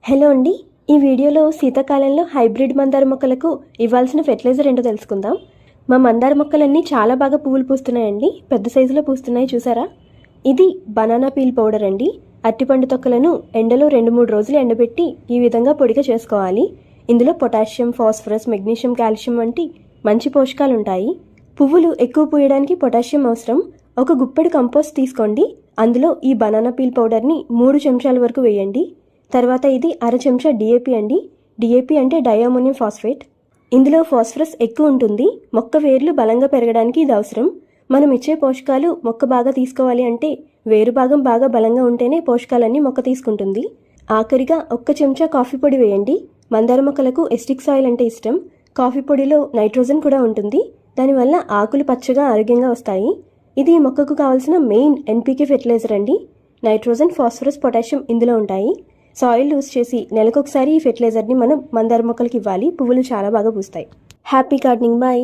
Hello అండి, ఈ వీడియోలో శీతాకాలంలో హైబ్రిడ్ మందార మొక్కలకు ఇవ్వాల్సిన ఫెర్టిలైజర్ ఏంటో తెలుసుకుందాం. మా మందార మొక్కలన్నీ చాలా బాగా పువ్వులు పూస్తున్నాయండి. పెద్ద సైజులో పూస్తున్నాయి, చూసారా? ఇది బనానా పీల్ పౌడర్ అండి. అరటిపండు తొక్కలను ఎండలో 2-3 రోజులు ఎండబెట్టి ఈ విధంగా పొడిగా చేసుకోవాలి. ఇందులో పొటాషియం, ఫాస్ఫరస్, మెగ్నీషియం, కాల్షియం వంటి మంచి పోషకాలు ఉంటాయి. పువ్వులు ఎక్కువ పూయడానికి పొటాషియం అవసరం. ఒక గుప్పెడు కంపోస్ట్ తీసుకోండి. అందులో ఈ బనానా పీల్ పౌడర్ని 3 చెంచాల వరకు వేయండి. తర్వాత ఇది 1/2 చెంచా డిఏపి అండి. డిఏపి అంటే డైఅమోనియం ఫాస్ఫేట్. ఇందులో ఫాస్ఫరస్ ఎక్కువ ఉంటుంది. మొక్క వేర్లు బలంగా పెరగడానికి ఇది అవసరం. మనం ఇచ్చే పోషకాలు మొక్క బాగా తీసుకోవాలి అంటే వేరు భాగం బాగా బలంగా ఉంటేనే పోషకాలన్నీ మొక్క తీసుకుంటుంది. ఆఖరిగా 1 చెంచా కాఫీ పొడి వేయండి. మందార మొక్కలకు ఎస్టిక్ సాయిల్ అంటే ఇష్టం. కాఫీ పొడిలో నైట్రోజన్ కూడా ఉంటుంది. దానివల్ల ఆకులు పచ్చగా ఆరోగ్యంగా వస్తాయి. ఇది మొక్కకు కావాల్సిన మెయిన్ ఎన్పీకే ఫెర్టిలైజర్ అండి. నైట్రోజన్, ఫాస్ఫరస్, పొటాషియం ఇందులో ఉంటాయి. సాయిల్ లూజ్ చేసి నెలకొకసారి ఈ ఫెర్టిలైజర్ని మనం మందార మొక్కలకి ఇవ్వాలి. పువ్వులు చాలా బాగా పూస్తాయి. Happy gardening. బాయ్.